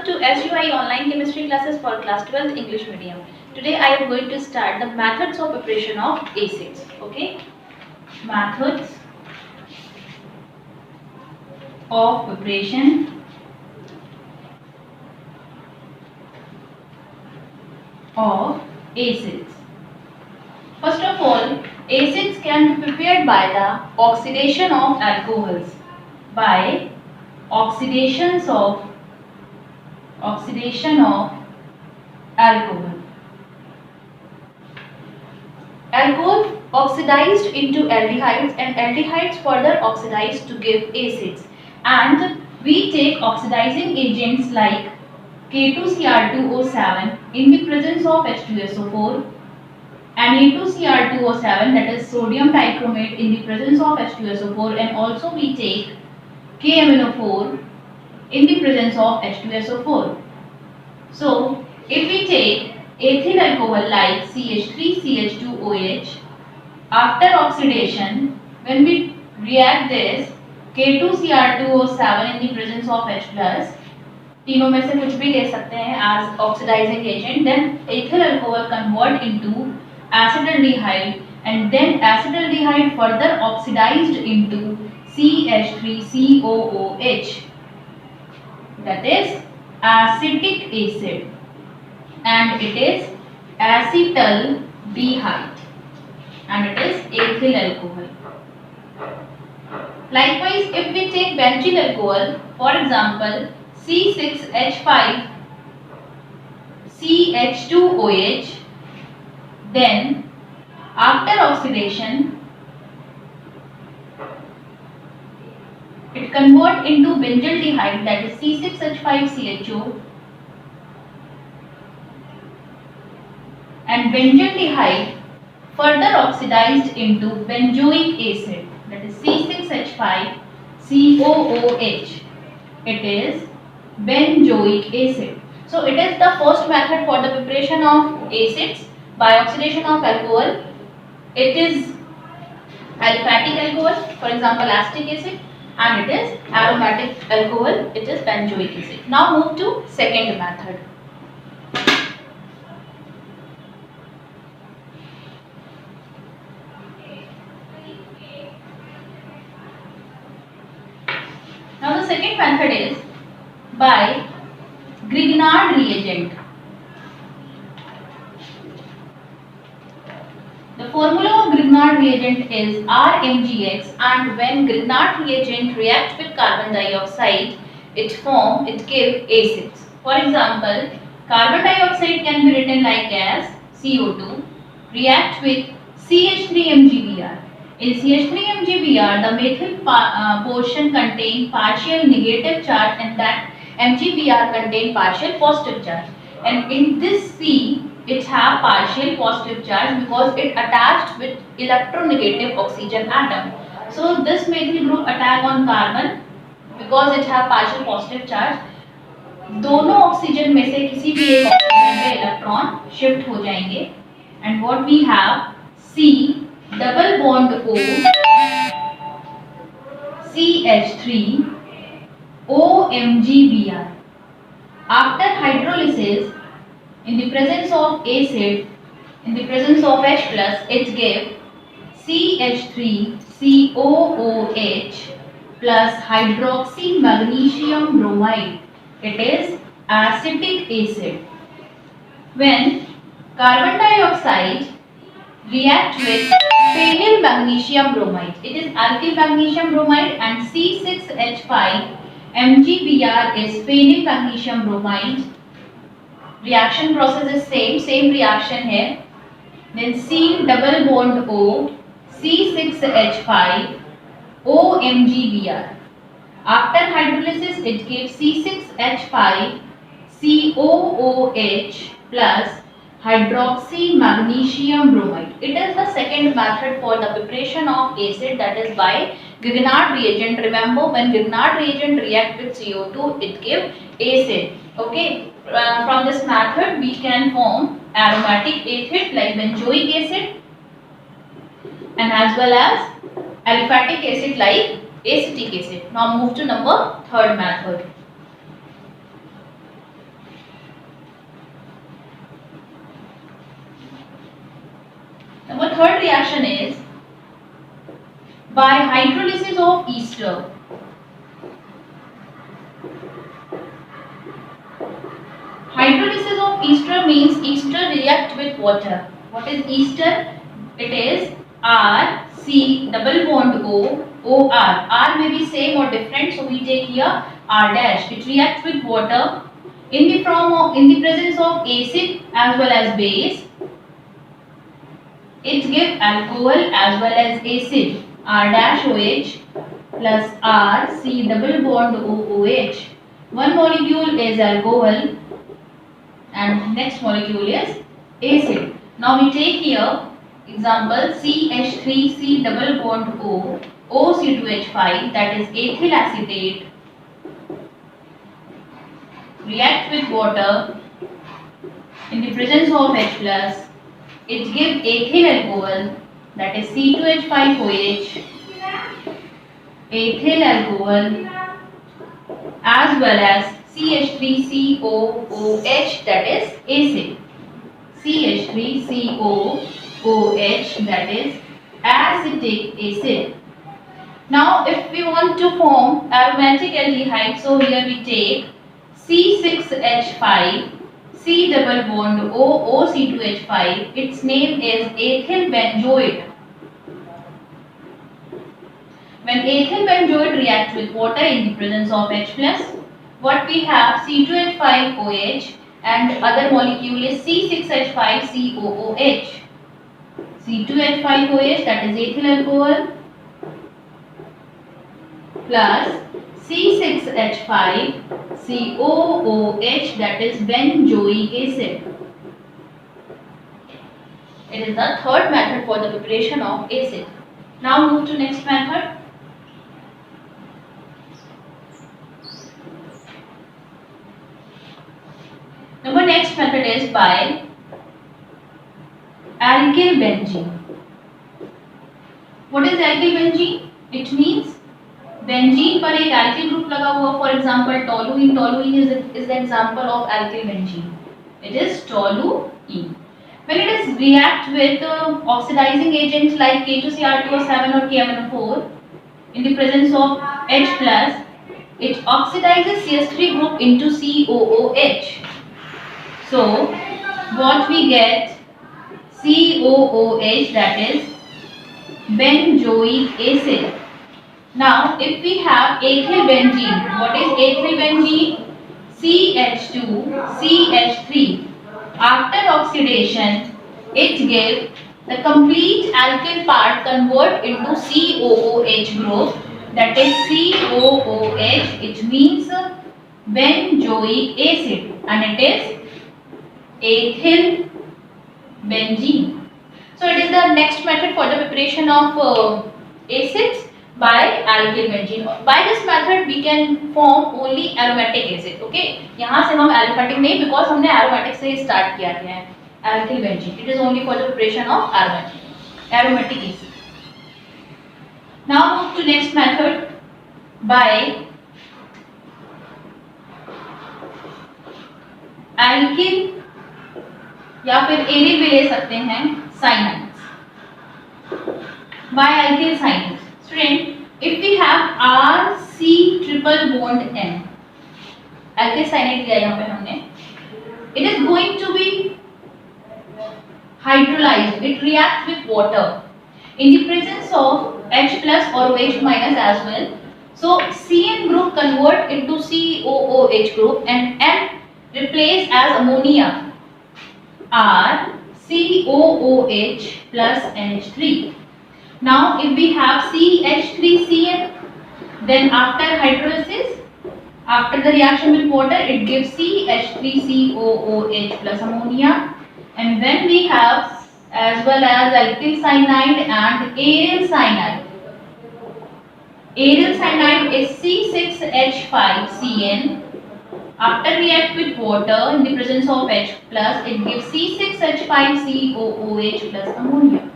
Welcome to SUI online chemistry classes for class 12th English medium. Today I am going to start the methods of preparation of acids. Okay, methods of preparation of acids. First of all, acids can be prepared by the oxidation of alcohols, by oxidation of alcohol. Alcohol oxidized into aldehydes and aldehydes further oxidized to give acids, and we take oxidizing agents like K2Cr2O7 in the presence of H2SO4, Na2Cr2O7, that is sodium dichromate, in the presence of H2SO4, and also we take KMnO4 in the presence of H2SO4. So if we take ethyl alcohol like CH3CH2OH, after oxidation, when we react this K2Cr2O7 in the presence of H plus, तीनों में से कुछ भी ले सकते हैं as oxidizing agent, then ethyl alcohol convert into acetaldehyde, and then acetaldehyde further oxidized into CH3COOH, that is acetic acid, and it is acetaldehyde, and it is ethyl alcohol. Likewise, if we take benzyl alcohol, for example C6H5CH2OH, then after oxidation it convert into benzaldehyde, that is C6H5CHO, and benzaldehyde further oxidized into benzoic acid, that is C6H5COOH. It is benzoic acid. So it is the first method for the preparation of acids by oxidation of alcohol. It is aliphatic alcohol, for example acetic acid, and it is aromatic alcohol, it is benzoic acid. Now move to second method. Now the second method is by Grignard reagent. The formula of Grignard reagent is RMgX, and when Grignard reagent reacts with carbon dioxide, it gives acids. For example, carbon dioxide can be written like as CO2 react with CH3MgBr. In CH3MgBr, the methyl portion contain partial negative charge, and that MgBr contain partial positive charge. And in this C, it have partial positive charge because it attached with electronegative oxygen atom. So this methyl group attack on carbon because it have partial positive charge. दोनों oxygen में से किसी भी एक oxygen पे electron shift हो जाएंगे, and what we have C double bond O CH3 OMgBr. After hydrolysis, in the presence of acid, in the presence of H plus, it gives CH3COOH plus hydroxy magnesium bromide. It is acetic acid. When carbon dioxide react with phenyl magnesium bromide, it is alkyl magnesium bromide, and C6H5MgBr is phenyl magnesium bromide. Reaction process is same reaction here. Then C double bond O C6H5 OMgBr. After hydrolysis, it gives C6H5 COOH plus hydroxy magnesium bromide. It is the second method for the preparation of acid, that is by Grignard reagent. Remember, when Grignard reagent react with CO2, it gives acid. Okay. From this method, we can form aromatic acid like benzoic acid, and as well as aliphatic acid like acetic acid. Now move to third method. third reaction is by hydrolysis of ester. Hydrolysis of ester means ester react with water. What is ester? It is R C double bond O O R. R may be same or different, so we take here R dash. It reacts with water in the presence of acid as well as base. It gives alcohol as well as acid. R dash OH plus R C double bond O OH. One molecule is alcohol and next molecule is acid. Now we take here example CH3C double bond O OC2H5, that is ethyl acetate, react with water in the presence of H plus. It gives ethyl alcohol, that is C2H5OH, ethyl alcohol as well as CH3COOH, that is acid. CH3COOH, that is acetic acid. Now if we want to form aromatic aldehyde, so here we take C6H5 C double bond OOC2H5. Its name is ethyl benzoate. When ethyl benzoate reacts with water in the presence of H plus, what we have C2H5OH and other molecule is C6H5COOH. C2H5OH, that is ethyl alcohol, plus C6H5COOH, that is benzoic acid. It is the third method for the preparation of acid. Now move to next method. Number next method is by alkyl benzene. What is alkyl benzene? It means benzene पर एक alkyl group लगा हुआ. For example, toluene. Toluene is the example of alkyl benzene. It is toluene. When it is react with oxidizing agents like K2CR2O7 or KMNO4 in the presence of H plus, it oxidizes CH3 group into COOH. So what we get COOH, that is benzoic acid. Now if we have ethyl benzene, what is ethyl benzene? CH2 CH3. After oxidation, it gives the complete alkyl part convert into COOH group, that is COOH. It means benzoic acid and it is ethyl benzene. So it is the next method for the preparation of acids by alkyl benzene. By this method we can form only aromatic acid. Okay, यहाँ से हम aliphatic नहीं, because हमने aromatic से start किया है alkyl benzene. It is only for the preparation of aromatic acid. Now move to next method by alkyl या फिर एरिल भी ले सकते हैं cyanides. By alkyl cyanides. Student, if we have RC triple bond N, alkyl cyanide लिया यहाँ पे हमने, it is going to be hydrolyzed. It reacts with water in the presence of H plus or OH minus as well. So CN group convert into COOH group and N replace as ammonia. R COOH plus NH3. Now if we have CH3Cn, then after hydrolysis, after the reaction with water, it gives CH3COOH plus ammonia. And when we have as well as alkyl cyanide and aryl cyanide. Aryl cyanide is C6H5Cn. After react with water in the presence of H plus, it gives C6H5COOH plus ammonia.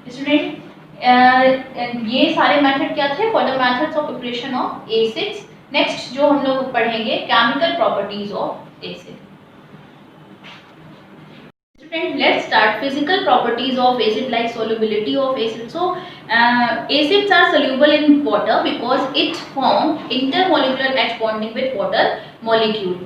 Student, ये सारे method क्या थे for the methods of preparation of acids. Next जो हम लोग पढ़ेंगे chemical properties of acid. Student, let's start physical properties of acid like solubility of acid. So acids are soluble in water because it form intermolecular H bonding with water molecule.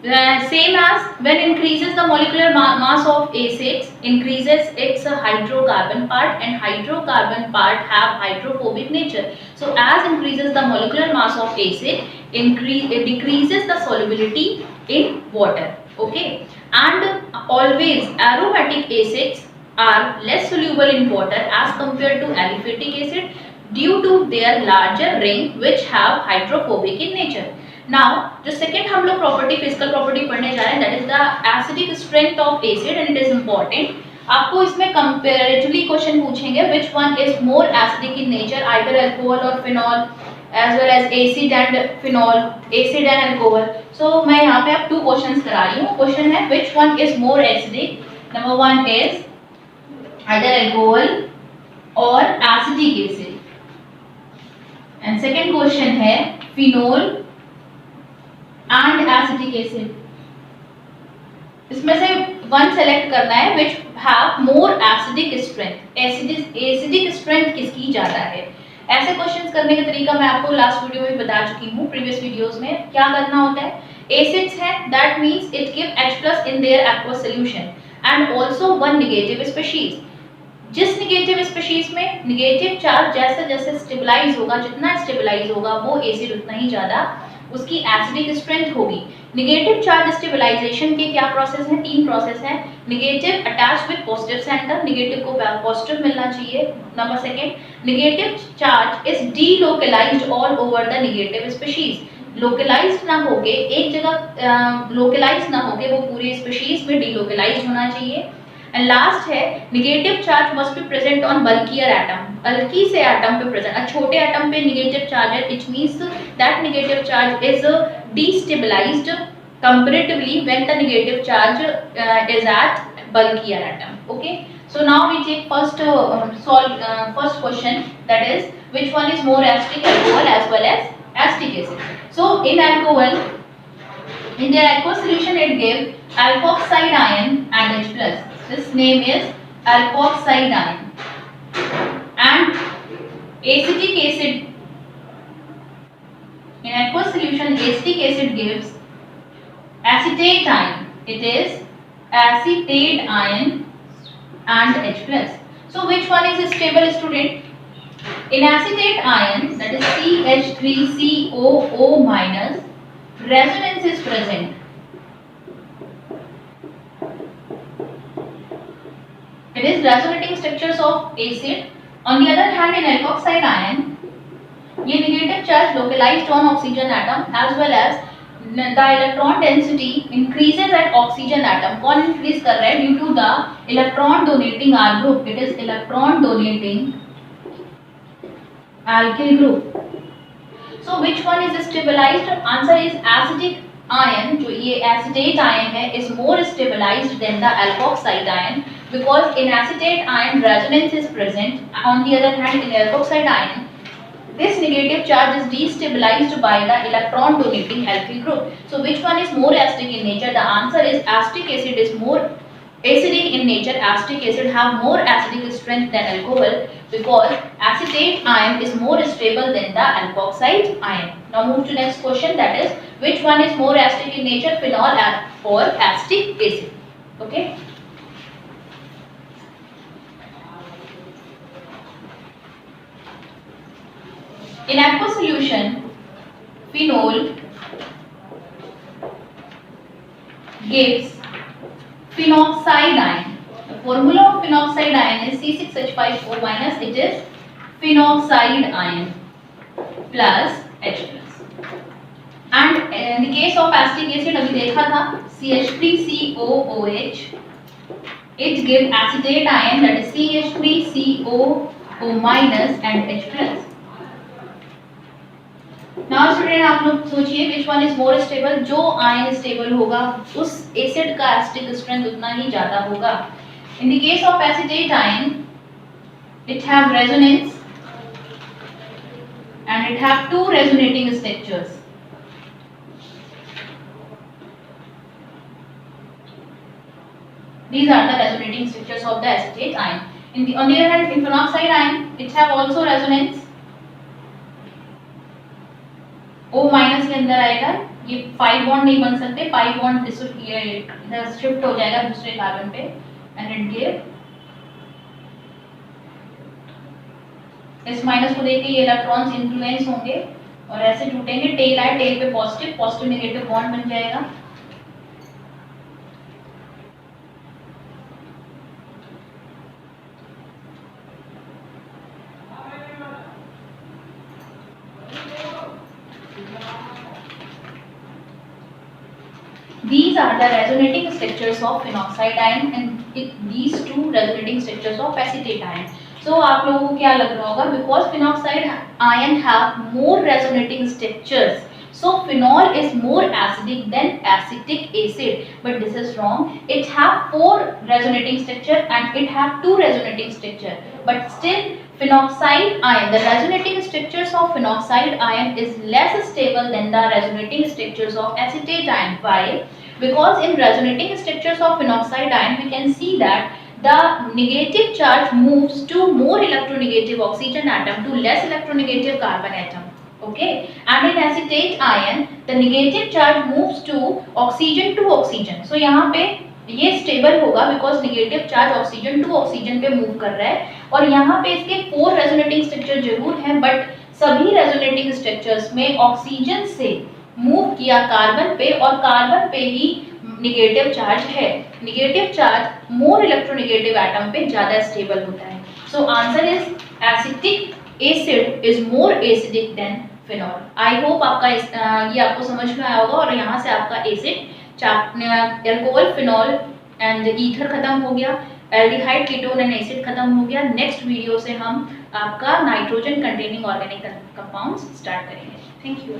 Same as when increases the molecular mass of acids, increases its hydrocarbon part, and hydrocarbon part have hydrophobic nature. So as increases the molecular mass of acid, it decreases the solubility in water. Okay, and always aromatic acids are less soluble in water as compared to aliphatic acid due to their larger ring which have hydrophobic in nature. Now जो second हम लोग property physical property पढ़ने जा रहे हैं that is the acidic strength of acid and it is important. आपको इसमें comparatively question पूछेंगे which one is more acidic in nature either alcohol और phenol as well as acid and phenol, acid and alcohol. So मैं यहाँ पे अब 2 questions करा रही हूँ। क्वेश्चन है which one is more acidic, number 1 is either alcohol और acidic acid and second question है फिनॉल and acetic acid। इसमें से वन सेलेक्ट करना है which have more acidic strength। Acidic strength किसकी ज्यादा है। ऐसे क्वेश्चंस करने का तरीका मैं आपको लास्ट वीडियो में बता चुकी हूँ, प्रीवियस वीडियोस में। क्या करना होता है, एसिड्स है that means it give H+ in their aqueous solution and also one negative species। जिस निगेटिव स्पीशीज में निगेटिव चार्ज जैसे जैसे स्टेबलाइज होगा, जितना स्टेबलाइज होगा वो एसिड उतना ही ज्यादा उसकी एसिडिक स्ट्रेंथ होगी। निगेटिव चार्ज स्टेबलाइजेशन के क्या प्रोसेस हैं, 3 प्रोसेस हैं। Negative attach with positive centre, negative को पॉजिटिव मिलना चाहिए। Number second, negative charge is delocalized all over the negative species. Localized ना होके एक जगह लोकलाइज ना होके वो पूरी स्पीशीज में डीलोकलाइज्ड होना चाहिए। एंड लास्ट है negative charge must be present on bulkier atom. बल्कि से एटम पे प्रेजेंट, छोटे एटम पे निगेटिव चार्ज है, it means that negative charge is destabilized comparatively when the negative charge is at bulkier atom। okay, so now we take first first question, that is which one is more acidic, alcohol as well as acetic acid। so in alcohol, in their aqueous solution it gave alkoxide ion and H+। this name is alkoxide ion। and acetic acid, in aqueous solution acetic acid gives acetate ion, it is acetate ion and H+। so which one is stable, student? in acetate ion, that is CH3COO minus, resonance is present। it is resonating structures of acid। on the other hand, in alkoxide ion, ये negative charge localized on oxygen atom as well as the electron density increases at oxygen atom। कौन increase कर रहा है? due to the electron donating R group, it is electron donating alkyl group। so which one is stabilized? answer is acetic ion। जो ये acetate ion है is more stabilized than the alkoxide ion because in acetate ion resonance is present। on the other hand, in alkoxide ion this negative charge is destabilized by the electron donating alkyl group। so which one is more acidic in nature? the answer is acetic acid is more acidic in nature। acetic acid have more acidic strength than alcohol because acetate ion is more stable than the alkoxide ion। now move to next question, that is which one is more acidic in nature, phenol or acetic acid। okay, in aqueous solution phenol gives phenoxide ion। the formula of phenoxide ion is C6H5O minus, it is phenoxide ion plus H+। and in the case of acetic acid अभी देखा था CH3COOH, it gives acetate ion, that is CH3COO minus and H+। Now student आप लोग सोचिए which one is more stable. जो ion stable होगा उस acid का एसिडिक स्ट्रेंथ उतना ही ज्यादा होगा। In the case of acetate ion it have resonance and it have 2 resonating structures. These are the resonating structures of the acetate ion. On the other hand, in phenoxide ion, it have also resonance. O minus के अंदर आएगा, ये 5 bond नहीं बन सकते, 5 bond इधर shift हो जाएगा दूसरे कार्बन पे एंड इट गिव इस माइनस को देके ये इलेक्ट्रॉन्स इन्फ्लुएंस होंगे और ऐसे टूटेंगे, टेल आए, टेल पे पॉजिटिव पॉजिटिव नेगेटिव बॉन्ड बन जाएगा. These are the resonating structures of phenoxide ion and these two resonating structures of acetate ion. So आप लोगों को क्या लग रहा होगा, because phenoxide ion have more resonating structures, so phenol is more acidic than acetic acid, but this is wrong. It have 4 resonating structure and it have 2 resonating structure, but still phenoxide ion, the resonating structures of phenoxide ion is less stable than the resonating structures of acetate ion. Why? Because in resonating structures of phenoxide ion we can see that the negative charge moves to more electronegative oxygen atom to less electronegative carbon atom. Okay, and in acetate ion the negative charge moves to oxygen to oxygen. So यहाँ पे ये stable होगा because negative charge oxygen to oxygen पे move कर रहा है और यहाँ पे इसके 4 रेजोनेटिंग स्ट्रक्चर जरूर हैं बट सभी रेजोनेटिंग स्ट्रक्चर्स में ऑक्सीजन से मूव किया कार्बन पे और कार्बन पे ही नेगेटिव चार्ज है. Negative charge more electronegative atom पे ज्यादा स्टेबल होता है. So answer is acetic acid is more acidic then phenol. I hope आपका ये आपको समझ में आया होगा और यहाँ से आपका acid alcohol phenol and ether खत्म हो गया, एल्डिहाइड कीटोन एंड एसिड खत्म हो गया. नेक्स्ट वीडियो से हम आपका nitrogen containing organic compounds start करेंगे. Thank you.